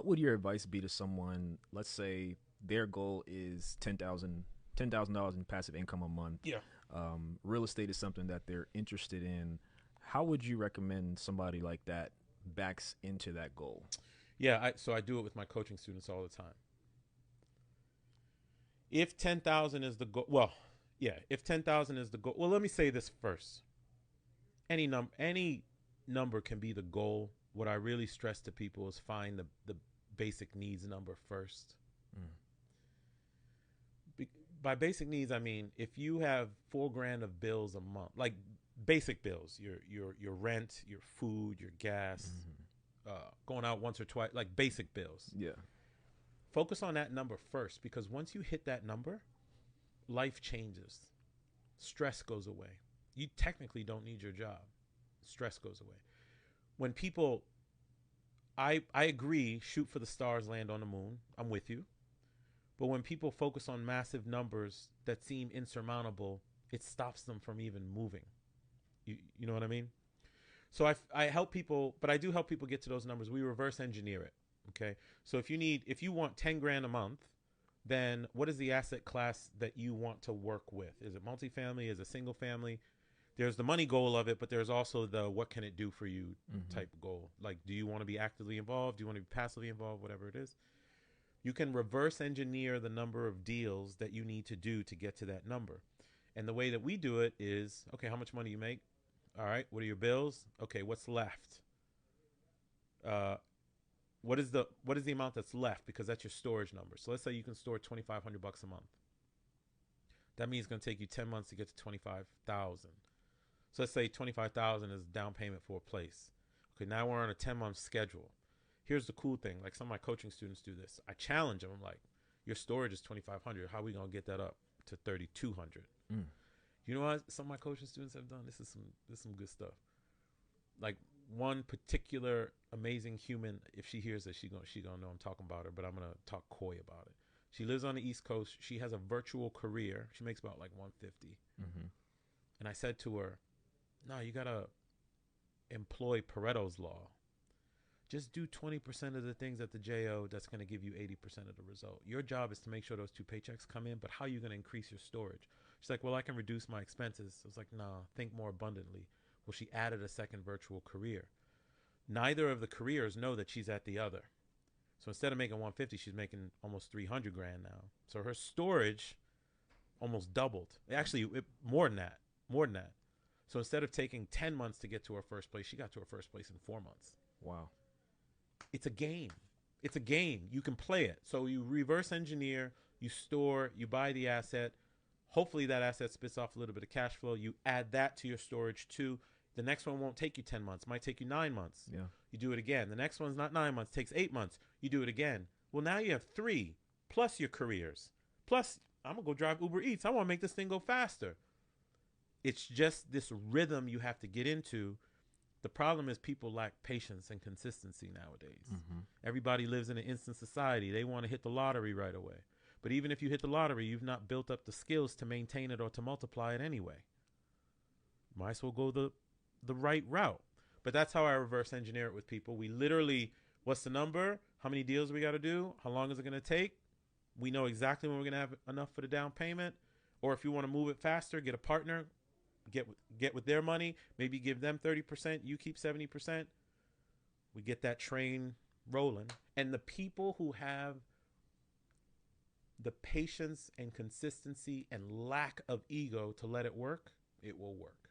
would your advice be to someone? Let's say their goal is $10,000 in passive income a month. Yeah. Real estate is something that they're interested in. How would you recommend somebody like that backs into that goal? Yeah. So I do it with my coaching students all the time. If 10,000 is the goal, well, yeah, if 10,000 is the goal, well, let me say this first. Any number can be the goal. What I really stress to people is find the basic needs number first. Mm. Be- by basic needs, I mean if you have 4 grand of bills a month, like basic bills, your rent, your food, your gas, Mm-hmm. going out once or twice, like basic bills. Yeah. Focus on that number first, because once you hit that number, life changes. Stress goes away. You technically don't need your job. Stress goes away. When people, I agree, shoot for the stars, land on the moon. I'm with you. But when people focus on massive numbers that seem insurmountable, it stops them from even moving. You know what I mean? So I help people, but I do help people get to those numbers. We reverse engineer it. Okay. So if you want 10 grand a month, then what is the asset class that you want to work with? Is it multifamily? Is it single family? There's the money goal of it, but there's also the what can it do for you Mm-hmm. type goal. Like, do you want to be actively involved? Do you want to be passively involved? Whatever it is. You can reverse engineer the number of deals that you need to do to get to that number. And the way that we do it is, okay, how much money you make? All right, what are your bills? Okay, what's left? Uh, what is the amount that's left? Because that's your storage number. So let's say you can store $2,500 a month. That means it's going to take you 10 months to get to 25,000. So let's say 25,000 is down payment for a place. Okay, now we're on a 10-month schedule. Here's the cool thing. Like some of my coaching students do this. I challenge them. I'm like, your storage is 2,500. How are we going to get that up to 3,200? Mm. You know what some of my coaching students have done? This is some good stuff. Like one particular amazing human, if she hears this, she gonna know I'm talking about her, but I'm gonna talk coy about it. She lives on the East Coast. She has a virtual career. She makes about like 150. Mm-hmm. And I said to her, "No, you gotta employ Pareto's law. Just do 20% of the things at the JO. That's gonna give you 80% of the result. Your job is to make sure those two paychecks come in. But how are you gonna increase your storage?" She's like, "Well, I can reduce my expenses." I was like, "Nah, think more abundantly." Well, she added a second virtual career. Neither of the careers know that she's at the other. So instead of making 150, she's making almost 300 grand now. So her storage almost doubled. Actually, more than that. More than that. So instead of taking 10 months to get to her first place, she got to her first place in 4 months. Wow. It's a game. It's a game. You can play it. So you reverse engineer, you store, you buy the asset. Hopefully that asset spits off a little bit of cash flow. You add that to your storage too. The next one won't take you 10 months, might take you 9 months. Yeah. You do it again. The next one's not 9 months, takes 8 months. You do it again. Well, now you have three, plus your careers. Plus, I'm going to go drive Uber Eats. I want to make this thing go faster. It's just this rhythm you have to get into. The problem is people lack patience and consistency nowadays. Mm-hmm. Everybody lives in an instant society. They want to hit the lottery right away. But even if you hit the lottery, you've not built up the skills to maintain it or to multiply it anyway. Might as well go the right route. But that's how I reverse engineer it with people. We literally, what's the number? How many deals we got to do? How long is it going to take? We know exactly when we're going to have enough for the down payment. Or if you want to move it faster, get a partner, get with their money, maybe give them 30%, you keep 70%. We get that train rolling. And the people who have the patience and consistency and lack of ego to let it work, it will work.